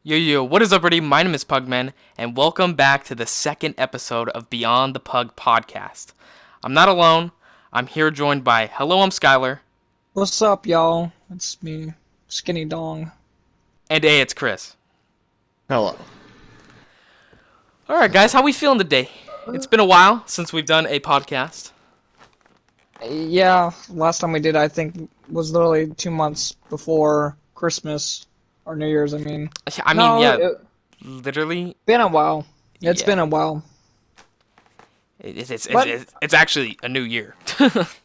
Yo, what is up, everybody? My name is Pugman, and welcome back to the second episode of Beyond the Pug podcast. I'm not alone. I'm here joined by, hello, I'm Skylar. What's up, y'all? It's me, Skinny Dong. And hey, it's Chris. Hello. Alright, guys, how we feeling today? It's been a while since we've done a podcast. Yeah, last time we did, I think, was literally 2 months before Christmas, or New Year's, I mean. Literally. Been a while. It's Yeah. been a while. It's actually a new year.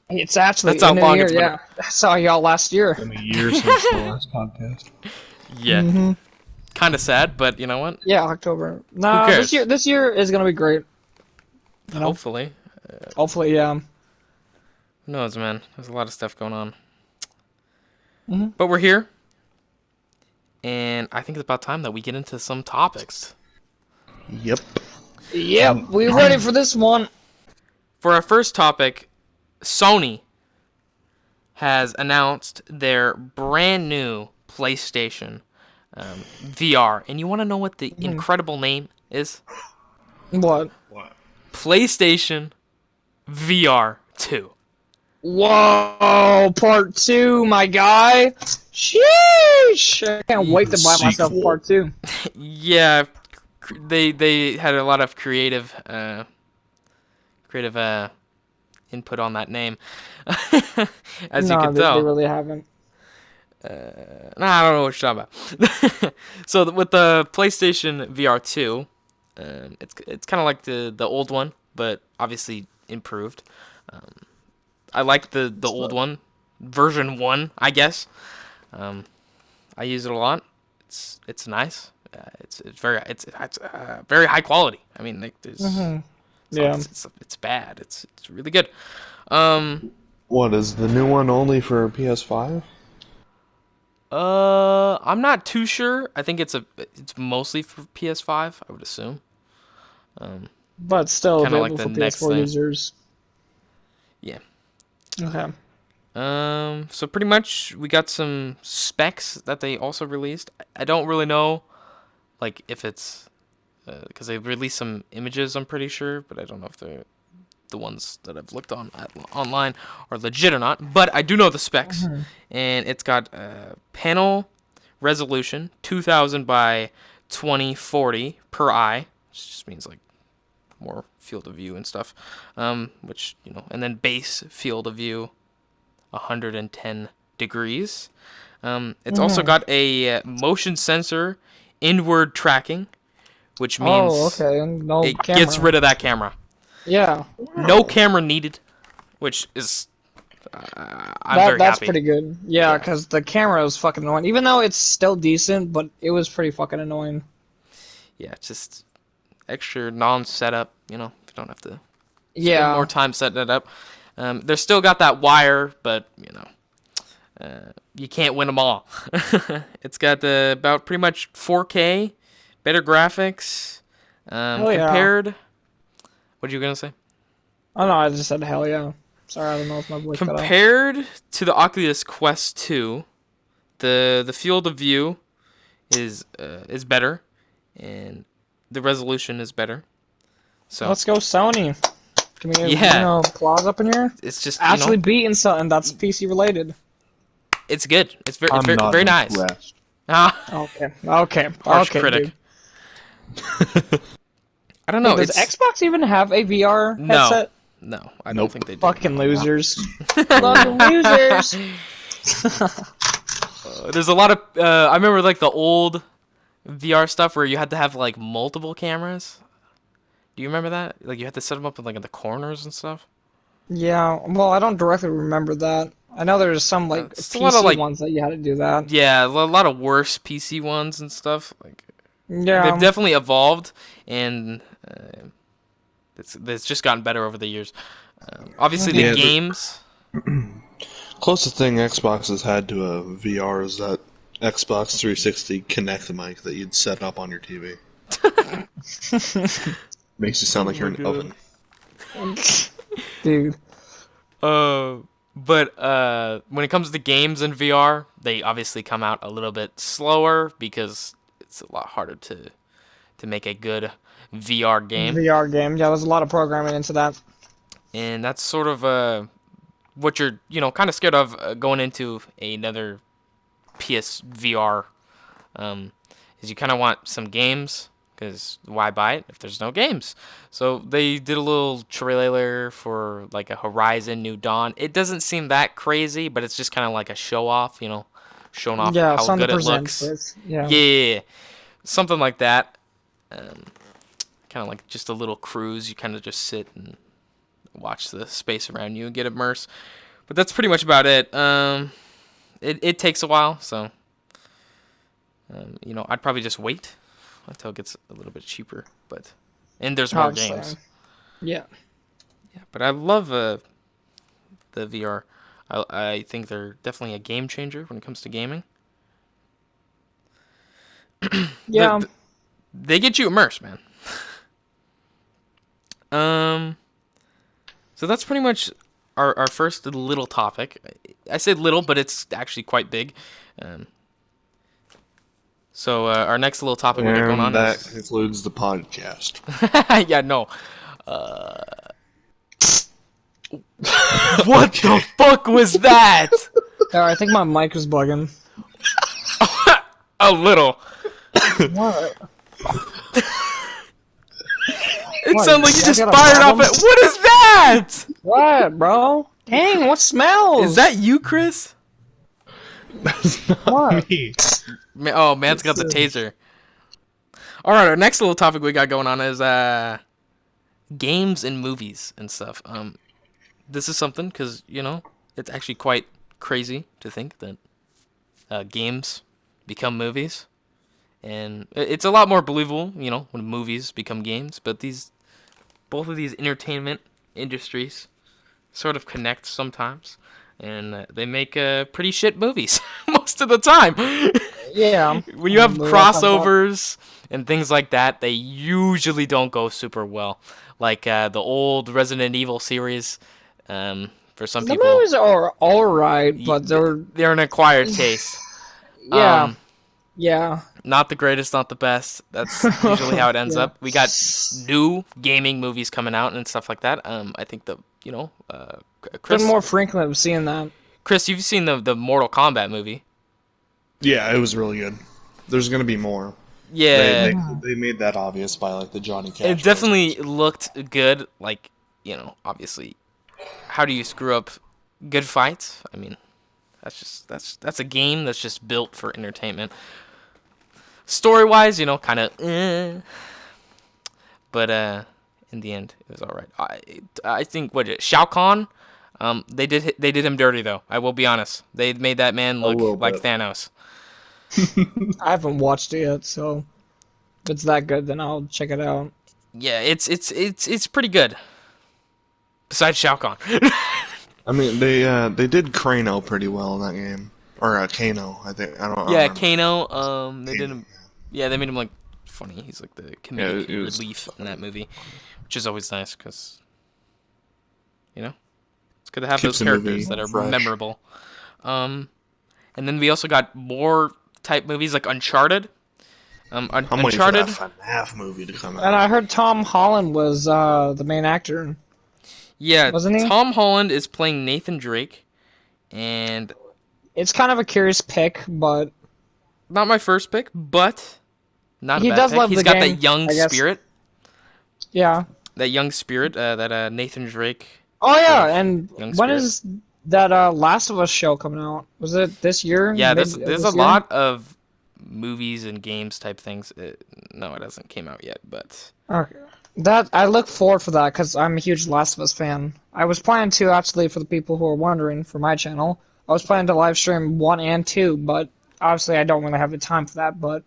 It's actually That's how a new long year, it's been. yeah. I saw y'all last year. Been a year since the last podcast. Yeah. Mm-hmm. Kind of sad, but you know what? Yeah, October. No, Who cares? this year is gonna be great. You know? Hopefully. Hopefully, yeah. Who knows, man? There's a lot of stuff going on. Mhm. But we're here. And I think it's about time that we get into some topics. Yep. Yep, we ready for this one. For our first topic, Sony has announced their brand new PlayStation VR. And you want to know what the incredible name is? What? PlayStation VR 2. Whoa, part 2, my guy. Sheesh! I can't wait to buy myself Sequel. part 2. Yeah, they had a lot of creative input on that name, as you can tell. They really haven't. Nah, I don't know what you're talking about. So with the PlayStation VR 2, it's kind of like the old one, but obviously improved. I like the old one, version 1, I guess. I use it a lot. It's nice. It's very high quality. I mean, like, there's Yeah. it's bad. It's really good. What is the new one only for PS5? I'm not too sure. I think it's mostly for PS5, I would assume. But still Kinda like available the for next PS4 thing. users. Yeah. Okay. So pretty much we got some specs that they also released. I don't really know, like, if it's because they released some images, I'm pretty sure, but I don't know if they're the ones that I've looked online are legit or not. But I do know the specs, and it's got panel resolution 2000 by 2040 per eye, which just means like more field of view and stuff. Which, and then base field of view 110 degrees. It's also got a motion sensor inward tracking, which means okay. And no it camera. gets rid of that camera. Yeah. No camera needed, which is I'm very That's happy. pretty good. Yeah, because the camera is fucking annoying. Even though it's still decent, but it was pretty fucking annoying. Yeah, it's just extra non-setup. You don't have to spend Yeah. more time setting it up. They're still got that wire, but you can't win them all. It's got about pretty much 4K, better graphics, Hell yeah. compared. What are you gonna say? Oh no, I just said hell yeah. Sorry, I don't know if my voice cut out. Compared to the Oculus Quest 2, the field of view is better, and the resolution is better. So Let's go, Sony. Can we Yeah. applause up in here? it's just Actually beating something that's PC related. it's good. It's very I'm it's very, not very nice. impressed. Okay. Harsh Okay, critic. dude. I don't know. Does It's Xbox even have a VR no, headset? no. I don't Nope. think they do. Fucking losers. Fucking losers. There's a lot of. I remember like the old VR stuff where you had to have like multiple cameras. Do you remember that? Like you had to set them up in the corners and stuff. Yeah, well, I don't directly remember that. I know there's some like It's a PC lot of, like- ones that you had to do that. Yeah, a lot of worse PC ones and stuff. Like Yeah. they've definitely evolved, and it's just gotten better over the years. Obviously, Yeah, the the- games. Closest thing Xbox has had to a VR is that Xbox 360 Kinect mic that you'd set up on your TV. Makes you sound like you're in an God. oven. Dude. But when it comes to games in VR, they obviously come out a little bit slower because it's a lot harder to make a good VR game, VR game. Yeah, there's a lot of programming into that. and that's sort of what you're kind of scared of going into another PSVR. Is you kind of want some games, because why buy it if there's no games? So they did a little trailer for like a Horizon New Dawn. It doesn't seem that crazy, but it's just kind of like a show off, showing off Yeah, how something good to it present looks. with. Yeah. Yeah, something like that. Um, kind of like just a little cruise. You kind of just sit and watch the space around you and get immersed. But that's pretty much about it. It takes a while, so I'd probably just wait until it gets a little bit cheaper. And there's more games. Yeah. Yeah, but I love the VR. I think they're definitely a game changer when it comes to gaming. Yeah. They get you immersed, man. So that's pretty much our first little topic. I said little, but it's actually quite big. So our next little topic we got going on And that is... concludes the podcast. Yeah, no. What the fuck was that? I think my mic was bugging. A little. What? It What, sounded like you I just got a fired off problem? it. What is that? What, bro? Dang, what smells? Is that you, Chris? That's not What? me. Oh, man's got the taser. All right, our next little topic we got going on is games and movies and stuff. This is something because it's actually quite crazy to think that games become movies, and it's a lot more believable, when movies become games. But both of these entertainment industries sort of connect sometimes, and they make pretty shit movies most of the time. Yeah. When you have Movie comes up. crossovers and things like that, they usually don't go super well. Like the old Resident Evil series, for some The people, movies are alright, but they're an acquired taste. yeah. Yeah. Not the greatest, not the best. That's usually how it ends Yeah. up. We got new gaming movies coming out and stuff like that. I think Chris, Been more frequent of seeing that. Chris, you've seen the Mortal Kombat movie. Yeah, it was really good. There's gonna be more. Yeah, They made that obvious by like the Johnny Cash. it definitely looked good. Like, obviously, how do you screw up good fights? I mean, that's a game that's just built for entertainment. Story wise, kind of, but in the end, it was all right. I think Shao Kahn, they did him dirty though. I will be honest. They made that man A little look like bit. Thanos. I haven't watched it yet, so if it's that good, then I'll check it out. Yeah, it's pretty good. Besides Shao Kahn. I mean, they did Krano pretty well in that game, or Kano. I think I don't. Yeah, remember. Kano. They did him. Yeah, they made him like funny. He's like the comedic it was relief in that movie, which is always nice because it's good to have Keeps those the movie characters that are fresh. memorable. And then we also got more type movies like Uncharted. I'm waiting for Uncharted. that FNAF movie to come And out. I heard Tom Holland was the main actor. Yeah, Wasn't he? Tom Holland is playing Nathan Drake, and It's kind of a curious pick, but not my first pick, but not He a bad does pick. love He's the got game, that young I guess. spirit. yeah. That young spirit. That Nathan Drake. Oh yeah, and Young when spirit. is that Last of Us show coming out? Was it this year? Yeah, Mid- there's this a year? lot of movies and games type things. No, it hasn't came out yet, but Okay. That I look forward for that because I'm a huge Last of Us fan. I was planning to actually, for the people who are wondering, for my channel, I was planning to live stream 1 and 2, but obviously I don't really have the time for that. But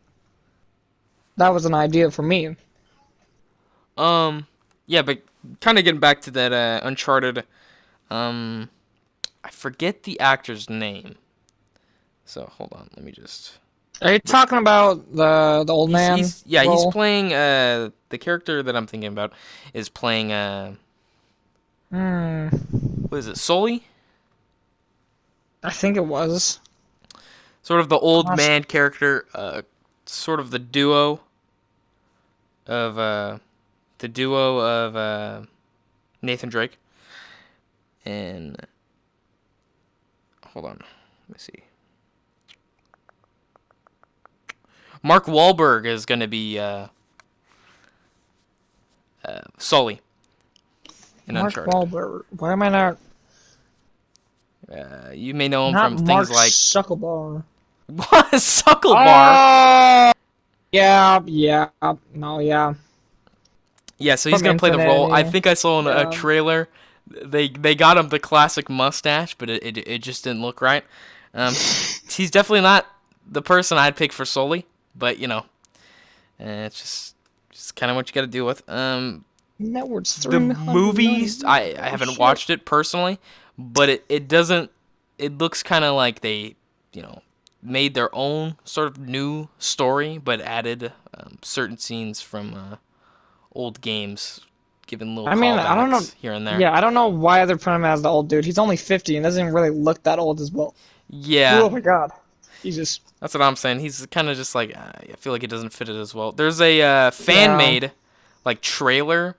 that was an idea for me. yeah, but kind of getting back to that Uncharted. I forget the actor's name. So hold on, let me just. Are you talking about the old man? He's role? playing the character that I'm thinking about is playing what is it, Sully? I think it was. Sort of the old Gosh. man character. sort of the duo of Nathan Drake and hold on, let me see. Mark Wahlberg is going to be Sully in Mark Uncharted. Wahlberg. Why am I not? You may know him Not from Mark things like Sucklebar. what Sucklebar. Oh, yeah. No, yeah. Yeah, so he's From gonna play the role. I Infinity. think I saw in a Yeah. trailer. They got him the classic mustache, but it just didn't look right. He's definitely not the person I'd pick for Sully, but it's just kind of what you got to deal with. Network's The 300 movies, million. I Oh, haven't shit. watched it personally, but it doesn't. It looks kind of like they, made their own sort of new story, but added certain scenes from old games, giving little I mean, I don't know. callbacks here and there. Yeah, I don't know why they're putting him as the old dude. He's only 50 and doesn't even really look that old as well. Oh Yeah, my god. Jesus. that's what I'm saying. He's kind of just like I feel like he doesn't fit it as well. There's a fan Yeah. made like trailer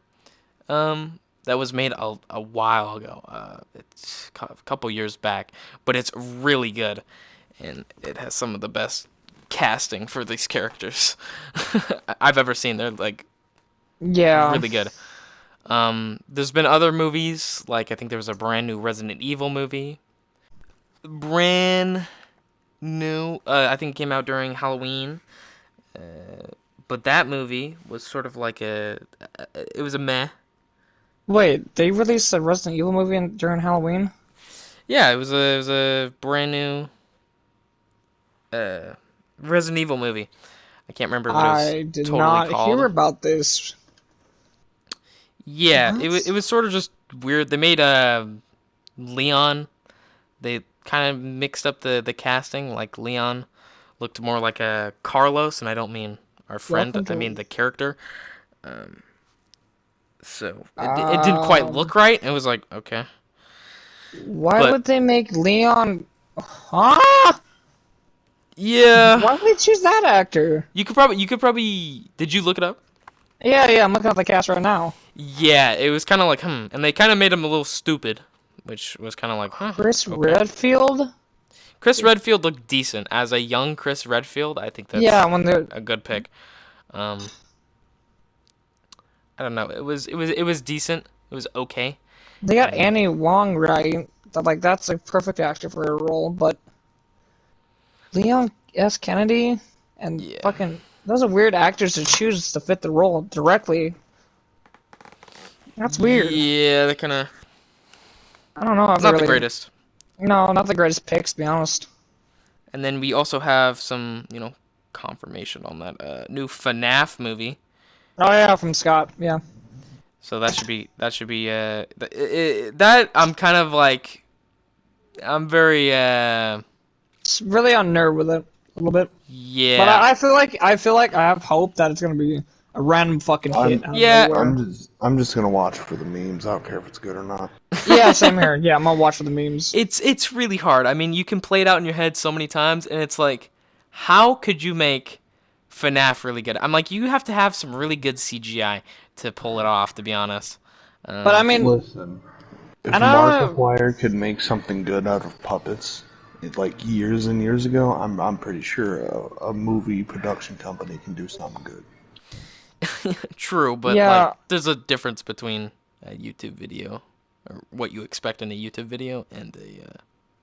that was made a while ago. It's a couple years back, but it's really good, and it has some of the best casting for these characters I've ever seen. They're like Yeah. really good. There's been other movies, like I think there was a brand new Resident Evil movie. Brand new, I think it came out during Halloween. But that movie was sort of like it was a meh. Wait, they released a Resident Evil movie during Halloween? Yeah, it was a brand new Resident Evil movie. I can't remember what it was I did totally not hear called. about this. Yeah, it What? was sort of just weird. They made Leon. They kind of mixed up the casting. Like Leon looked more like a Carlos, and I don't mean our friend. Welcome I mean to. the character. So it didn't quite look right. It was like okay, Why but would they make Leon? Huh? yeah, Why would they choose that actor? you could probably. Did you look it up? Yeah, I'm looking at the cast right now. Yeah, it was kind of like and they kind of made him a little stupid, which was kind of like Chris okay. Redfield? Chris Redfield looked decent as a young Chris Redfield. I think Yeah, that's when they're. a good pick. Um, I don't know. It was decent. It was okay. They got Annie Wong right. That's a perfect actor for her role, but Leon S. Kennedy and Yeah. fucking those are weird actors to choose to fit the role directly. That's weird. Yeah, they're kind of I don't know if they not the really. greatest. No, not the greatest picks, to be honest. And then we also have some, confirmation on that new FNAF movie. Oh yeah, from Scott. Yeah, So that should be that I'm kind of like I'm very it's really on nerve with it a little bit. But yeah. I feel like I have hope that it's gonna be a random fucking hit out of Yeah. nowhere. I'm just gonna watch for the memes. I don't care if it's good or not. Yeah, same here. Yeah, I'm gonna watch for the memes. It's really hard. I mean, you can play it out in your head so many times, and it's like, how could you make FNAF really good? I'm like, you have to have some really good CGI to pull it off, to be honest. But I mean, Listen, if I don't know. Markiplier could make something good out of puppets, like years and years ago, I'm pretty sure a movie production company can do something good. True, but Yeah. like, there's a difference between a YouTube video, or what you expect in a YouTube video, and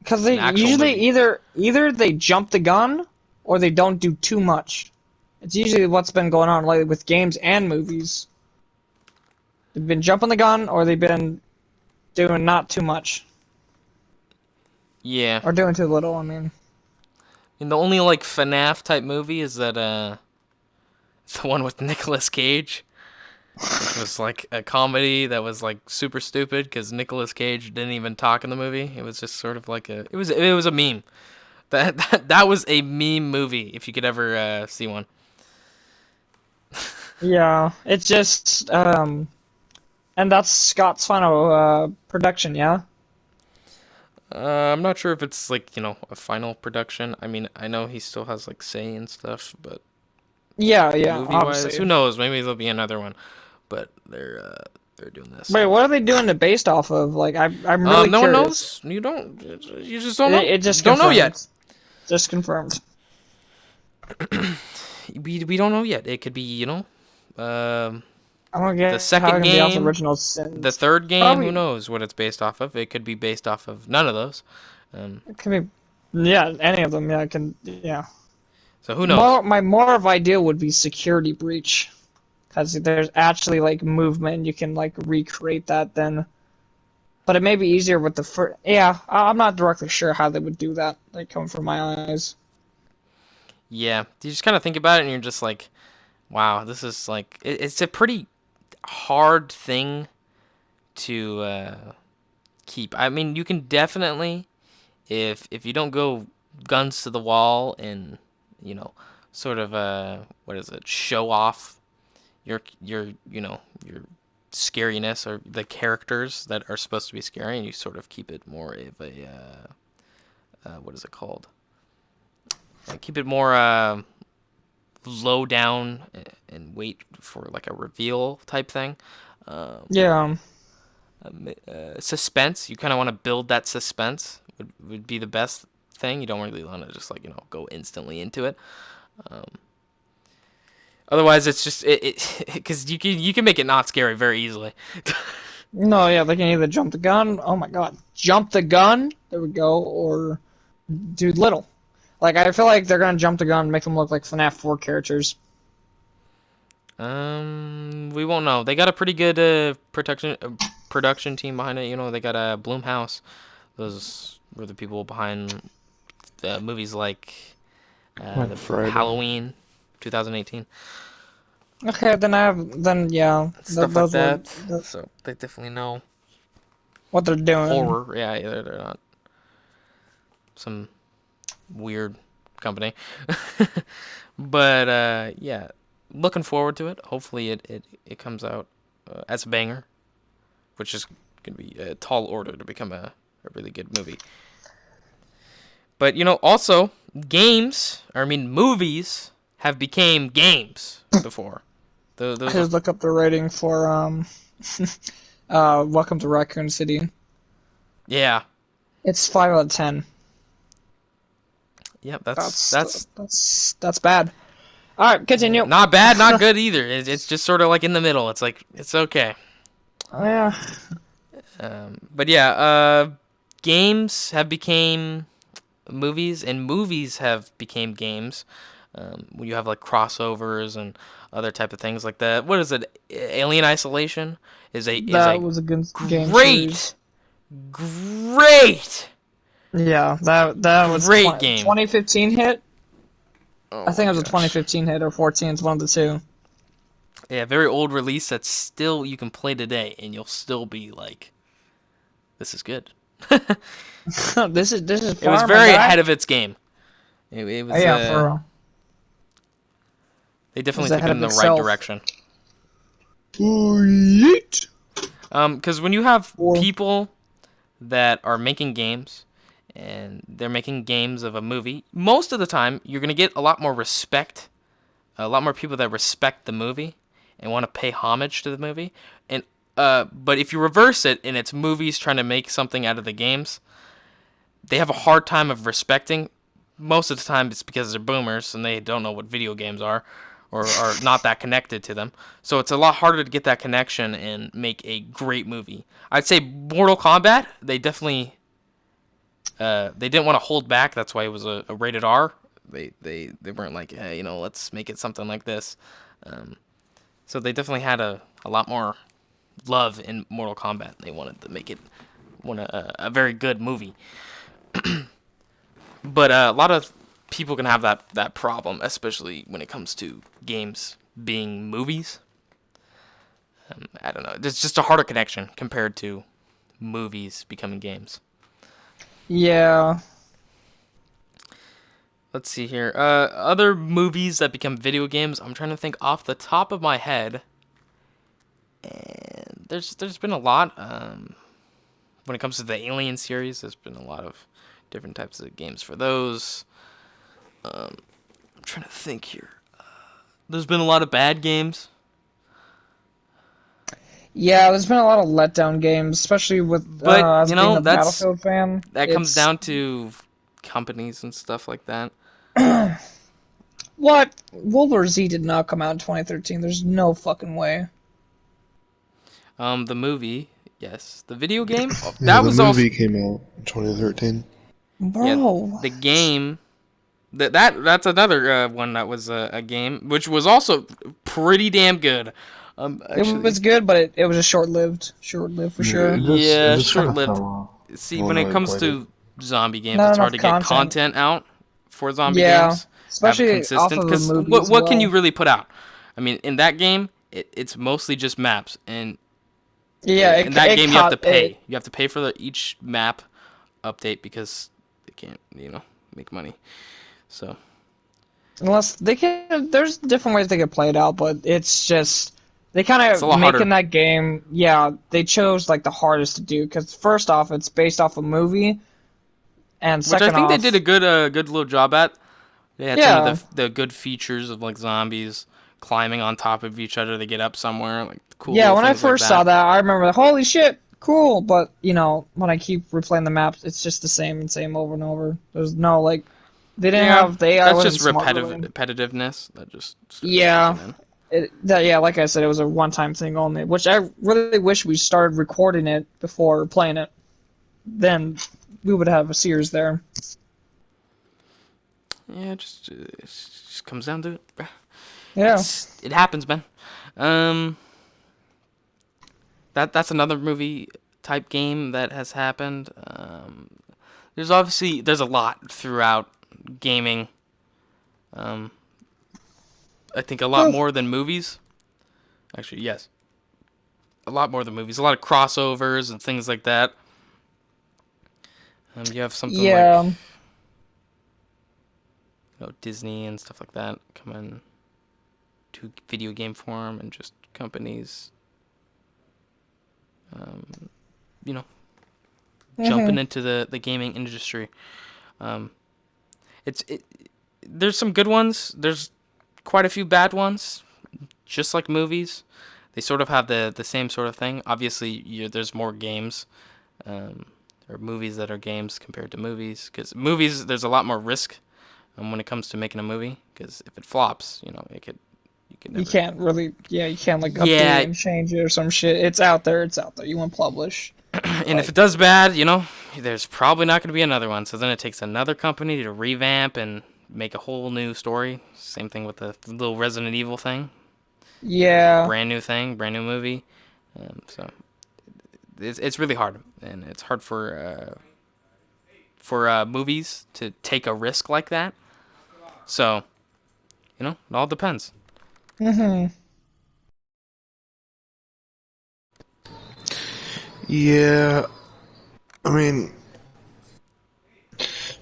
Because they an actual usually movie. either they jump the gun or they don't do too much. It's usually what's been going on lately with games and movies. They've been jumping the gun or they've been doing not too much Yeah. or doing too little. I mean, And the only like FNAF type movie is that it's the one with Nicolas Cage. It was like a comedy that was like super stupid because Nicolas Cage didn't even talk in the movie. It was just sort of like it was a meme. That was a meme movie if you could ever see one. yeah, it's just and that's Scott's final production. Yeah, I'm not sure if it's like a final production. I mean, I know he still has like say and stuff, but Yeah, yeah, movie wise. obviously. Who knows? Maybe there'll be another one, but they're doing this. Wait, what are they doing it based off of? Like, I'm really No one curious. knows. You don't. You just don't know. It just Don't know yet. confirmed. Just confirmed. We don't know yet. It could be I don't the get how it second can be off the game, original the Sins. third game. Who Probably knows what it's based off of? It could be based off of none of those. it can be, yeah, any of them. Yeah, it can. Yeah. So who knows? More of ideal would be security breach, because there's actually like movement. You can like recreate that then. But it may be easier with the first. Yeah, I'm not directly sure how they would do that. Like coming from my eyes. Yeah, you just kind of think about it, and you're just like, wow, this is like it's a pretty hard thing to keep. I mean, you can definitely if you don't go guns to the wall and sort of what is it, show off your scariness or the characters that are supposed to be scary, and you sort of keep it more of a what is it called? Keep it more low down and wait for like a reveal type thing. Um, Yeah. Suspense. You kind of want to build that suspense. Would be the best thing. You don't really want to just like go instantly into it. Um, Otherwise, it's just it because you can make it not scary very easily. No, yeah, they can either jump the gun. Oh my God, jump the gun. There we go. Or do little. Like I feel like they're gonna jump the gun, and make them look like FNAF 4 characters. We won't know. They got a pretty good production team behind it. They got a Bloomhouse. Those were the people behind movies like Like the Friday. Halloween 2018 Okay, then yeah, stuff like those were that. So they definitely know what they're doing. horror. Yeah, they're not some weird company. But yeah, looking forward to it. Hopefully it comes out as a banger, which is gonna be a tall order to become a really good movie. But also movies have became games before. I Those are, just look up the rating for Welcome to Raccoon City. yeah, It's 5 out of 10. yeah. That's bad. All right, Yeah, continue. not bad, not good either. It's just sort of like in the middle. It's like it's okay. Yeah. But yeah, games have became movies, and movies have became games. When you have like crossovers and other type of things like that. What is it? Alien Isolation is a That was a good game great, series. great, Yeah, that was great game. 2015 hit. Oh I think my it was a gosh. 2015 hit or 14. It's one of the two. Yeah, very old release that still you can play today, and you'll still be like, this is good. This is It was far, my very guy. ahead of its game. It Oh, was yeah, for real. they It was definitely took it ahead in of the right itself. direction. Yeet. Because when you have Or people that are making games and they're making games of a movie, most of the time you're gonna get a lot more respect, a lot more people that respect the movie and want to pay homage to the movie. And but if you reverse it and it's movies trying to make something out of the games, they have a hard time of respecting. Most of the time it's because they're boomers and they don't know what video games are or are not that connected to them. So it's a lot harder to get that connection and make a great movie. I'd say Mortal Kombat, they didn't want to hold back. That's why it was a rated R. They weren't like, hey, let's make it something like this. Um, so they definitely had a lot more love in Mortal Kombat. They wanted to make it a very good movie. But a lot of people can have that problem, especially when it comes to games being movies. I don't know. It's just a harder connection compared to movies becoming games. yeah, Let's see here. Other movies that become video games. I'm trying to think off the top of my head. And there's been a lot. When it comes to the Alien series, there's been a lot of different types of games for those. I'm trying to think here. There's been a lot of bad games. Yeah, there's been a lot of letdown games, especially with But, as being a that's Battlefield fan. that comes It's down to companies and stuff like that. what World War Z did not come out in 2013. There's no fucking way, The movie, yes. The video game, oh, Yeah, that the was also movie came out in 2013. yeah. bro. The game that's another one that was a game which was also pretty damn good. It Actually, was good, but it was a short-lived for Yeah, sure. it yeah, just kind of short-lived. fell off. See, No when one it really comes played it. to zombie games, Not it's hard enough to get content. content out for zombie Yeah, games. Have a especially off consistent of the because movie as what can you well. really put out? I mean, in that game, it's mostly just maps, and Yeah, in that it game you have to caught it. pay. You have to pay for each map update because they can't, make money. So Unless they can, there's different ways they could play it out, but it's just they kind it's a of lot making harder. that game. Yeah, they chose like the hardest to do because first off, it's based off a movie, and Which I second think they did a off, good little job at. They had some of yeah, the good features of like zombies climbing on top of each other to get up somewhere, like cool yeah. little When I things like first saw that. that, I remember, holy shit, cool. But when I keep replaying the maps, it's just the same and same over and over. There's no like, they didn't Yeah, have the AI that's wasn't just smart really. repetitiveness that just starts Yeah, kicking in. yeah, like I said, it was a one-time thing only, which I really wish we started recording it before playing it. Then we would have a series there. Yeah, it just comes down to it. Yeah. It happens, man. Um, that's another movie type game that has happened. There's a lot throughout gaming. Um, I think a lot Well, more than movies. Actually, yes, a lot more than movies. A lot of crossovers and things like that. You have something like yeah. Disney and stuff like that coming to video game form and just companies, um, you know, Hmm. jumping into the gaming industry. Um, it's it, there's some good ones. There's quite a few bad ones. Just like movies, they sort of have the same sort of thing. Obviously, there's more games, um, or movies that are games compared to movies. Because movies, there's a lot more risk when it comes to making a movie. Because if it flops, you could You never. can't really, yeah, you can't like update it Yeah, and change it or some shit. It's out there. It's out there. You want to publish. and if Like, it does bad, there's probably not going to be another one. So then it takes another company to revamp and make a whole new story. Same thing with the little Resident Evil thing. yeah. Brand new thing, brand new movie. So it's really hard, and it's hard for movies to take a risk like that. So it all depends. Hmm. Yeah, I mean,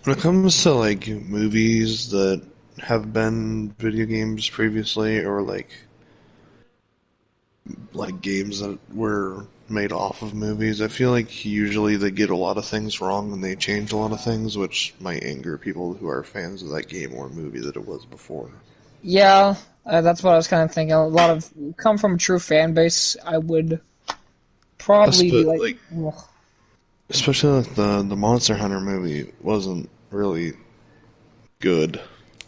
when it comes to like movies that have been video games previously, or like games that were made off of movies, I feel like usually they get a lot of things wrong and they change a lot of things, which might anger people who are fans of that game or movie that it was before. Yeah. That's what I was kind of thinking. A lot of come from a true fan base. I would probably be like, Like, ugh. especially like the Monster Hunter movie wasn't really good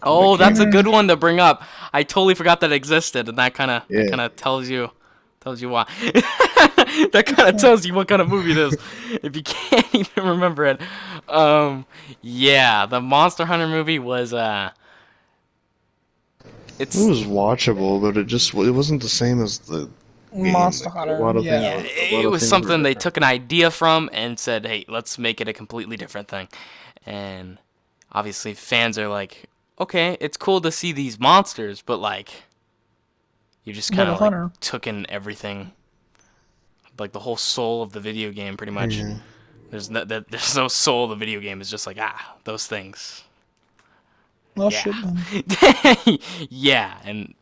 when it Oh, came that's a out. good one to bring up. I totally forgot that existed, and that Yeah. kind of tells you why. That kind of tells you what kind of movie it is if you can't even remember it. Yeah, the Monster Hunter movie was It it's was watchable, but it wasn't the same as the game. Monster Like Hunter. yeah, a lot it of was things were something they different. took an idea from and said, "Hey, let's make it a completely different thing." And obviously, fans are like, "Okay, it's cool to see these monsters, but like, you just But kind a of like hunter. took in everything, like the whole soul of the video game, pretty much." Yeah. There's no soul of the video game. It's just like those things. Well, Yeah, shit then. yeah, and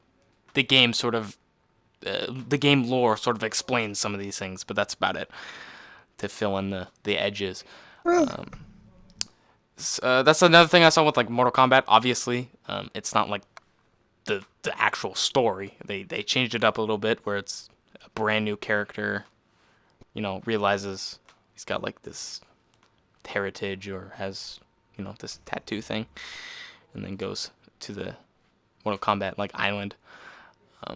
the game sort of the game lore sort of explains some of these things, but that's about it to fill in the edges. Well, That's another thing I saw with like Mortal Kombat. Obviously, it's not like the actual story. They changed it up a little bit where it's a brand new character, realizes he's got like this heritage or has, this tattoo thing, and then goes to the Mortal Kombat like island,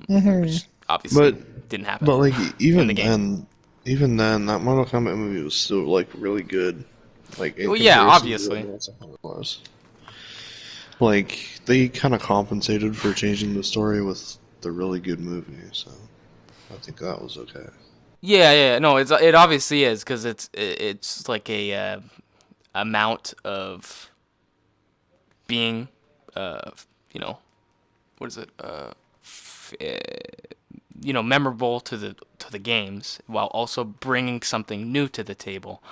Hmm. which obviously But didn't happen but like in the even game. then, even then, that Mortal Kombat movie was still like really good. Like in Well, yeah, comparison to what obviously. Mortal Kombat was. Like they kind of compensated for changing the story with the really good movie, so I think that was okay. Yeah, yeah, no, it obviously is because it's like a amount of being, uh, you know, what is it, memorable to the games while also bringing something new to the table.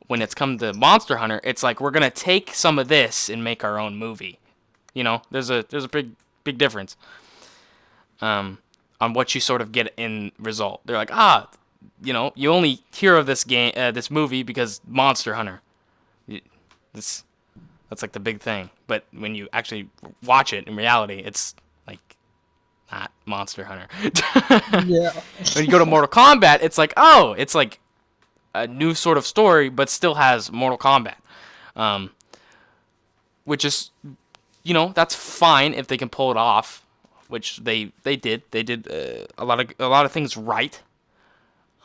When it's come to Monster Hunter, it's like we're gonna take some of this and make our own movie. There's a big difference on what you sort of get in result. They're like, you only hear of this game, this movie because Monster Hunter. This that's like the big thing. But when you actually watch it in reality, it's like not Monster Hunter. Yeah. When you go to Mortal Kombat, it's like, oh, it's like a new sort of story, but still has Mortal Kombat, um, which is, that's fine if they can pull it off, which they did. They did a lot of things right.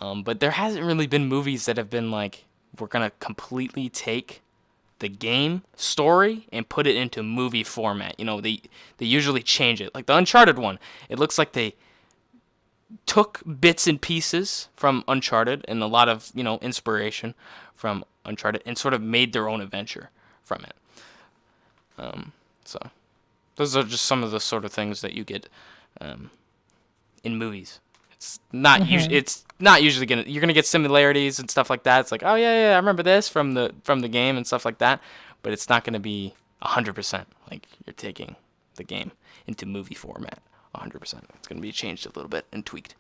But there hasn't really been movies that have been like, we're gonna completely take the game story and put it into movie format. They usually change it. Like the Uncharted one, it looks like they took bits and pieces from Uncharted and a lot of, inspiration from Uncharted and sort of made their own adventure from it. So those are just some of the sort of things that you get um, in movies. Hmm. It's not usually gonna. You're gonna get similarities and stuff like that. It's like, oh yeah, yeah, I remember this from the game and stuff like that. But it's not gonna be 100% like you're taking the game into movie format. 100%. It's gonna be changed a little bit and tweaked.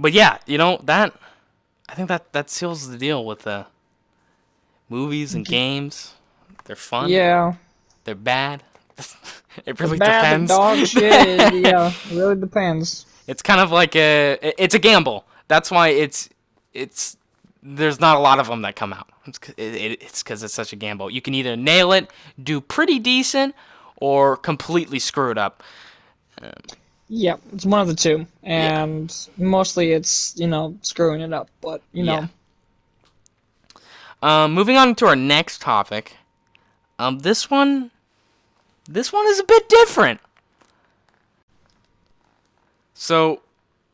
But yeah, that I think that seals the deal with the movies and games. They're fun. Yeah. They're bad. It The really bad, the depends. dog shit. Yeah, it really depends. It's kind of like it's a gamble. That's why it's there's not a lot of them that come out. It's because it's such a gamble. You can either nail it, do pretty decent, or completely screw it up. Yeah, it's one of the two, Yeah, and mostly it's screwing it up. But yeah. Moving on to our next topic. This one is a bit different. So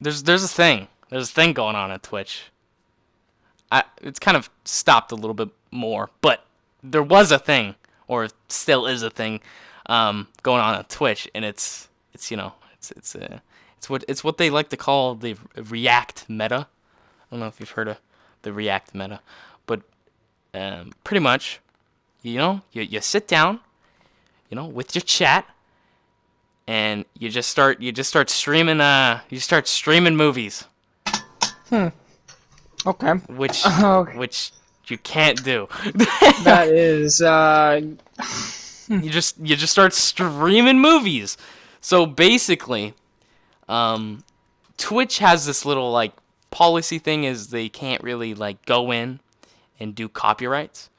there's a thing. There's a thing going on at Twitch. It's kind of stopped a little bit more, but there was a thing, or still is a thing, going on Twitch, and it's what they like to call the React meta. I don't know if you've heard of the React meta, but pretty much, you sit down, with your chat, and you just start streaming movies, Hmm. Okay. which Okay. which you can't do. That is You just start streaming movies. So basically, Twitch has this little like policy thing is they can't really like go in and do copyrights.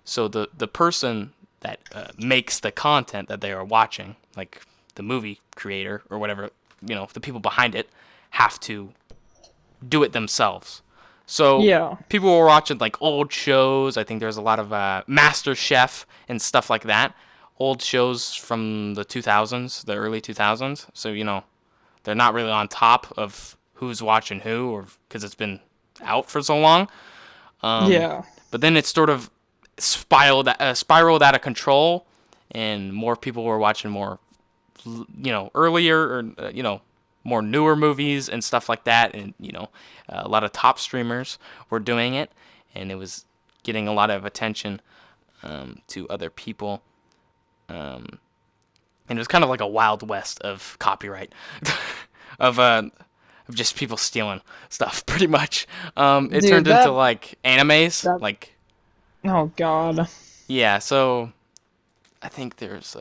So the person that makes the content that they are watching, like the movie creator or whatever, the people behind it, have to do it themselves. So yeah. people were watching like old shows. I think there's a lot of Master Chef and stuff like that. Old shows from the 2000s, the early 2000s. So they're not really on top of who's watching who, or because it's been out for so long. Yeah. But then it sort of spiraled out of control, and more people were watching more, earlier or more newer movies and stuff like that, and a lot of top streamers were doing it, and it was getting a lot of attention to other people, and it was kind of like a wild west of copyright, of just people stealing stuff, pretty much. It Dude, turned into that like animes, that like oh god. yeah. So I think there's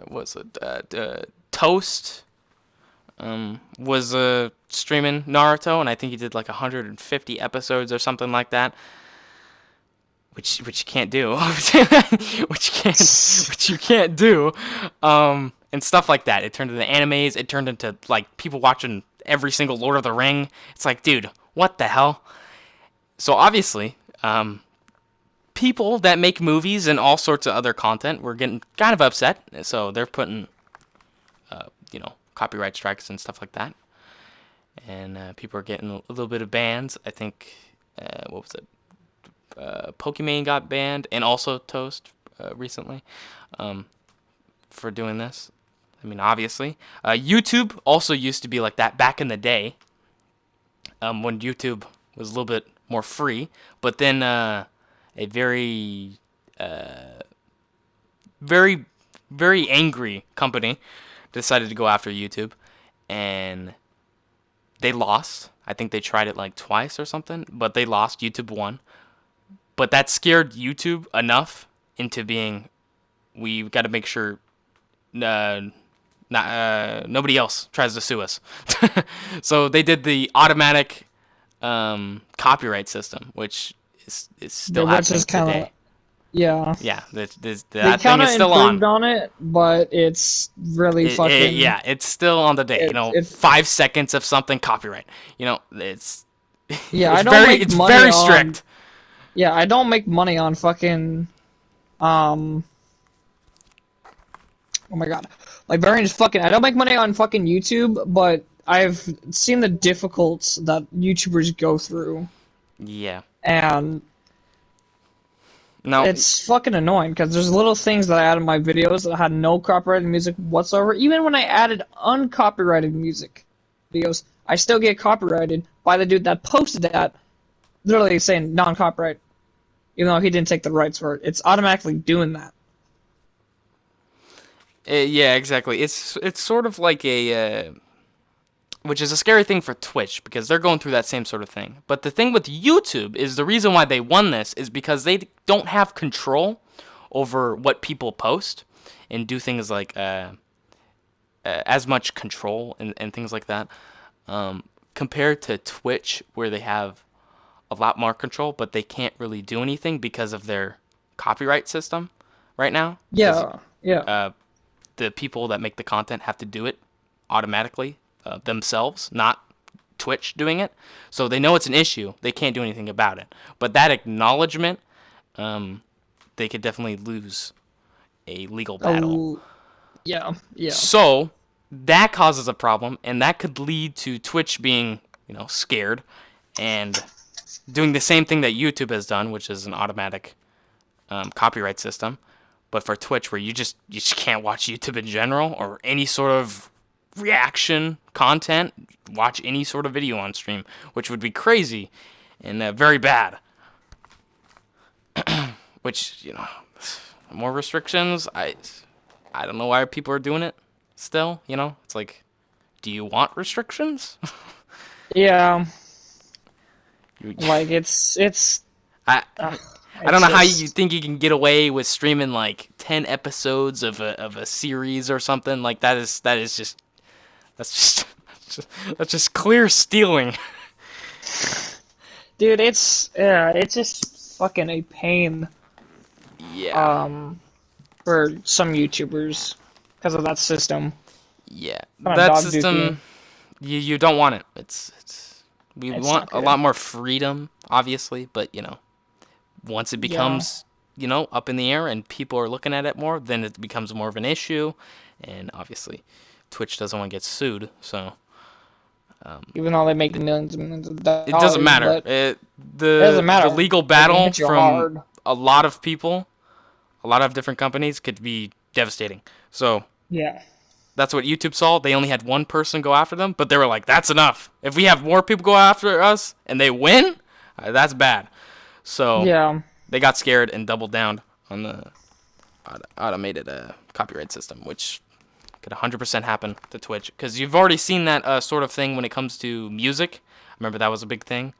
was it Toast was streaming Naruto, and I think he did like 150 episodes or something like that. Which you can't do, which you can't do, and stuff like that. It turned into animes. It turned into like people watching every single Lord of the Ring. It's like, dude, what the hell? So obviously, people that make movies and all sorts of other content were getting kind of upset. So they're putting, copyright strikes and stuff like that, and people are getting a little bit of bans. I think, what was it? Pokemon got banned, and also Toast recently for doing this. I mean, obviously. YouTube also used to be like that back in the day when YouTube was a little bit more free. But then a very, very, very angry company decided to go after YouTube, and they lost. I think they tried it like twice or something, but they lost. YouTube won. But that scared YouTube enough into being, we've got to make sure nobody else tries to sue us. So they did the automatic copyright system, which is still Which happening is kind of, today. yeah. Yeah, They that thing kind of is still improved on. it, but it's really fucking. Yeah, it's still on the day. It's 5 seconds of something copyright. It's yeah. I don't make it's money very on. strict. Yeah, I don't make money on fucking. Oh my god, like Varian is fucking. I don't make money on fucking YouTube, but I've seen the difficulties that YouTubers go through, Yeah. and No. it's fucking annoying because there's little things that I add in my videos that had no copyrighted music whatsoever. Even when I added uncopyrighted music videos, I still get copyrighted by the dude that posted that, literally saying non-copyright, even though he didn't take the rights for it. It's automatically doing that. Yeah, exactly. It's sort of like which is a scary thing for Twitch because they're going through that same sort of thing. But the thing with YouTube is the reason why they won this is because they don't have control over what people post and do things like as much control and things like that compared to Twitch where they have a lot more control, but they can't really do anything because of their copyright system right now. Yeah, yeah. The people that make the content have to do it automatically themselves, not Twitch doing it. So they know it's an issue. They can't do anything about it. But that acknowledgement, they could definitely lose a legal battle. Yeah, yeah. So that causes a problem, and that could lead to Twitch being, scared and doing the same thing that YouTube has done, which is an automatic copyright system. But for Twitch, where you just can't watch YouTube in general or any sort of reaction content, watch any sort of video on stream, which would be crazy and very bad. Which more restrictions. I don't know why people are doing it. Still, it's like, do you want restrictions? Yeah. Like it's. I don't know how you think you can get away with streaming like 10 episodes of a series or something like that. That's just clear stealing. Dude, it's just fucking a pain. Yeah. For some YouTubers because of that system. Yeah. Kinda That dog system, you don't want it. We It's want not a good. lot more freedom, obviously, but once it becomes up in the air and people are looking at it more, then it becomes more of an issue, and obviously Twitch doesn't want to get sued, so Even though they make millions and millions of dollars, it doesn't matter. but it doesn't matter. The legal They can battle hit you from hard. a lot of people, a lot of different companies could be devastating. So Yeah. that's what YouTube saw. They only had one person go after them, but they were like, "That's enough. If we have more people go after us and they win, that's bad." So Yeah. they got scared and doubled down on the automated copyright system, which could 100% happen to Twitch. Because you've already seen that sort of thing when it comes to music. Remember that was a big thing.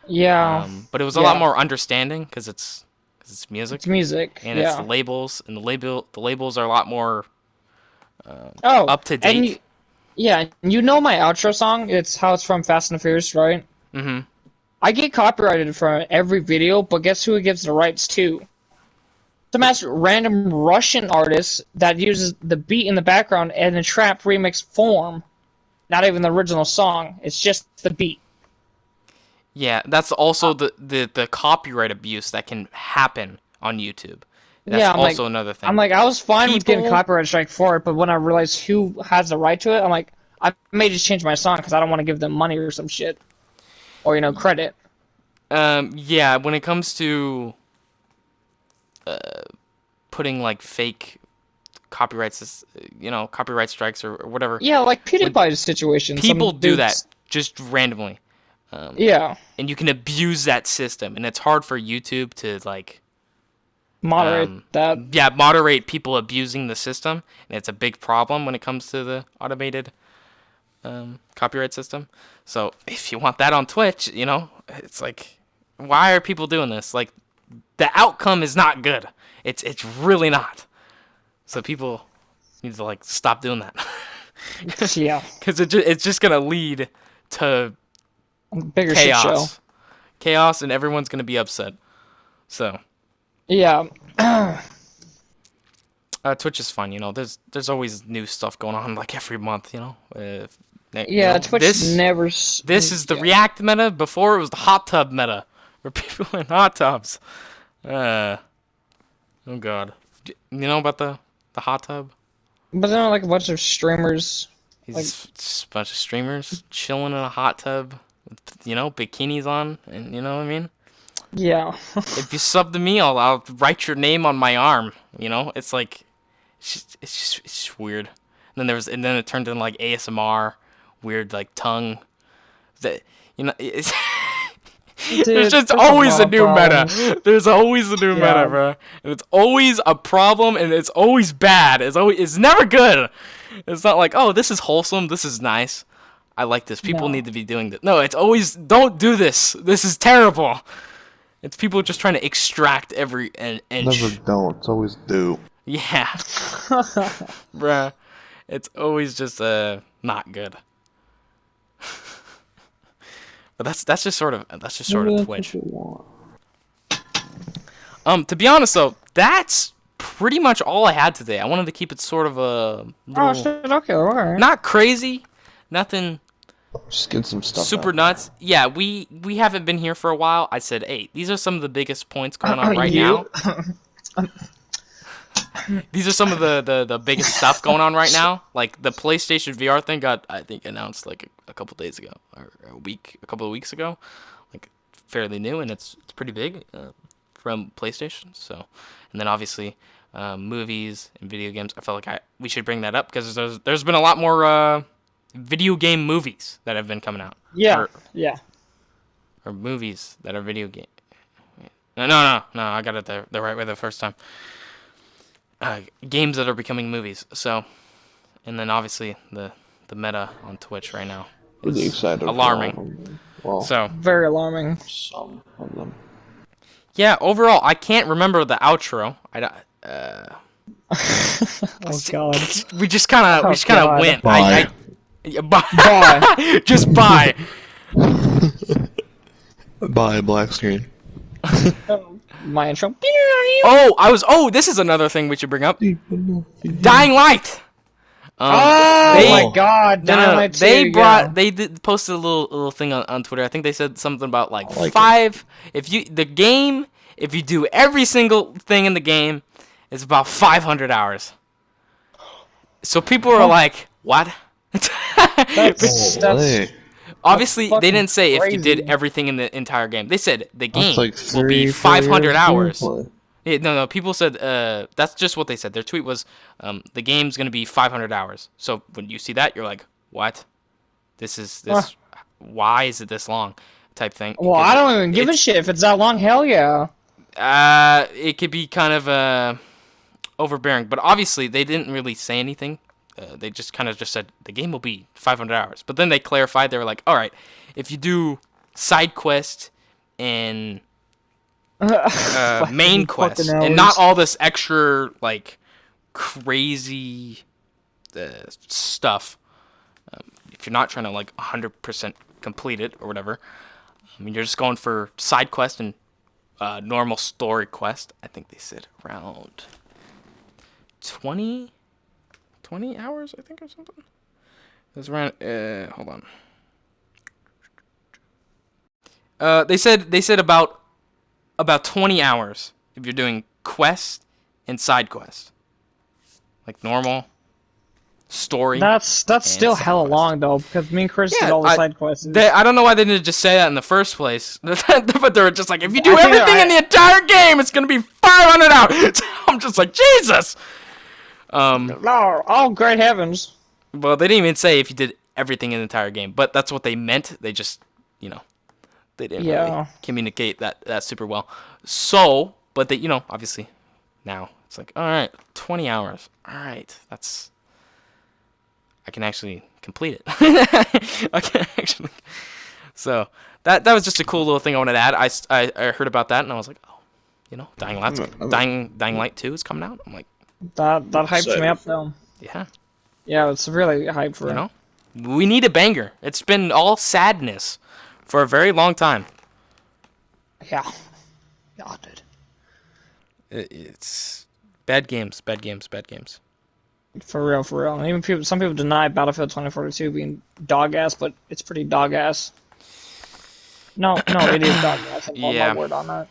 Yeah. But it was a lot more understanding because it's because it's music, It's music. and it's the Yeah. labels, and the labels are a lot more Oh, up to and date. yeah, you know my outro song? It's how it's from Fast and the Furious, right? Mm-hmm. I get copyrighted for every video, but guess who it gives the rights to? Some ass random Russian artist that uses the beat in the background in a trap remix form. Not even the original song. It's just the beat. Yeah, that's also the copyright abuse that can happen on YouTube. That's Yeah, also another I'm thing. like, I was fine with getting People, copyright strike for it, but when I realized who has the right to it, I'm like, I may just change my song because I don't want to give them money or some shit, or credit. yeah, when it comes to putting like fake copyrights, copyright strikes or whatever, Yeah, like when PewDiePie's situation. people Some do that dudes. just randomly, Yeah, and you can abuse that system, and it's hard for YouTube to like, moderate that. yeah, moderate people abusing the system, and it's a big problem when it comes to the automated copyright system. So if you want that on Twitch, it's like, why are people doing this? Like, the outcome is not good. It's really not. So people need to like stop doing that, Yeah, because it's just gonna lead to bigger shit show. chaos, and everyone's gonna be upset. So Yeah, Twitch is fun. There's always new stuff going on like every month. yeah. Twitch this never. this is the Yeah. React meta. Before it was the hot tub meta, where people in hot tubs. Oh god, you know about the hot tub? But then like a bunch of streamers. He's Like, just a bunch of streamers chilling in a hot tub with, bikinis on, and you know what I mean? yeah, If you sub to me, I'll write your name on my arm. It's like, it's just weird. And then it turned into like ASMR, weird like tongue. That it's there's dude, just there's a always lot a of new problems. meta. There's always a new meta, Yeah, bro. And it's always a problem, and it's always bad. It's never good. It's not like, oh, this is wholesome, this is nice, I like this. People no. need to be doing this. No, it's always, don't do this. This is terrible. It's people just trying to extract every Never inch. don't. It's always do. Yeah, bruh. It's always just not good. But that's just sort of Maybe that's what Twitch. you want. To be honest though, that's pretty much all I had today. I wanted to keep it sort of a Oh little, shit. Okay, alright. not crazy, nothing Just get some stuff super out. nuts. Yeah, we haven't been here for a while. I said, hey, these are some of the biggest points going on right You? now. These are some of the biggest stuff going on right now. Like the PlayStation VR thing got, I think, announced like a couple days ago, or a couple of weeks ago, like fairly new, and it's pretty big from PlayStation. So, and then obviously movies and video games. I felt like we should bring that up because there's been a lot more video game movies that have been coming out. Yeah, yeah. Or movies that are video game. No, I got it the right way the first time. Games that are becoming movies. So, and then obviously the meta on Twitch right now Really is excited. alarming. For all of them. Well, So, Very alarming. some of them. yeah, overall, I can't remember the outro. Oh god. We just kind of God. went. Bye. Bye. Bye. Just bye. Bye, black screen. My intro. This is another thing we should bring up. Dying Light. Oh They- my god. No, Dying Light 2, they yeah. posted a little thing on Twitter. I think they said something about like I like five. If you do every single thing in the game, it's about 500 hours. So people are like, what? That's Hey, Obviously, they fucking didn't say if you did crazy. everything in the entire game. They said the game that's like will be 3-4 500 years hours. gameplay. Yeah, no. People said that's just what they said. Their tweet was, the game's gonna be 500 hours. So when you see that, you're like, what? This. Why is it this long? Type thing. Well, I don't even give a shit if it's that long. Hell yeah. It could be kind of overbearing, but obviously they didn't really say anything. They just kind of just said the game will be 500 hours. But then they clarified. They were like, all right, if you do side quest and main quests, and not all this extra like crazy stuff. If you're not trying to like 100% complete it or whatever, I mean, you're just going for side quest and normal story quest. I think they said around 20 hours, I think, or something. It was around. Hold on. They said about 20 hours if you're doing quest and side quest, like normal story. That's still hella quest. long though, because me and Chris did all the side quests. I don't know why they didn't just say that in the first place, but they were just like, if you do everything in the entire game, it's gonna be 500 hours. I'm just like, Jesus. Oh, great heavens. Well, they didn't even say if you did everything in the entire game, but that's what they meant. They just, they didn't really communicate that super well. So, but they, obviously, now it's like, all right, 20 hours. All right, I can actually complete it. I can actually. So that was just a cool little thing I wanted to add. I heard about that and I was like, oh, Dying Light 2 is coming out. I'm like, that hyped me up though. Yeah. Yeah, it's really hyped for it. We need a banger. It's been all sadness for a very long time. Yeah. Yeah, dude. It's bad games. For real. And even some people deny Battlefield 2042 being dog ass, but it's pretty dog ass. No, it is dog ass. I'll put my word on that.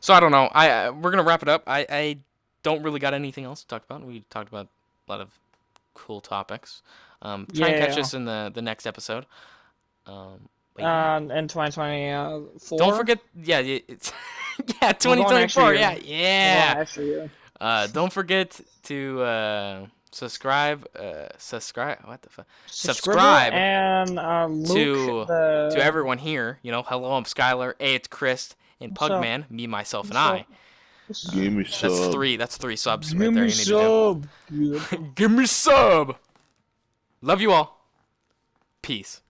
So I don't know. We're gonna wrap it up. I don't really got anything else to talk about. We talked about a lot of cool topics. Try and catch us in the next episode. In 2024. Don't forget, it's 2024. Yeah. Don't forget to subscribe. What the fuck? Subscribe and to everyone here. Hello, I'm Skylar. Hey, it's Chris and Pugman. Me, myself, and I. Give me sub. That's three subs Give right there. Me sub. Give me sub. Love you all. Peace.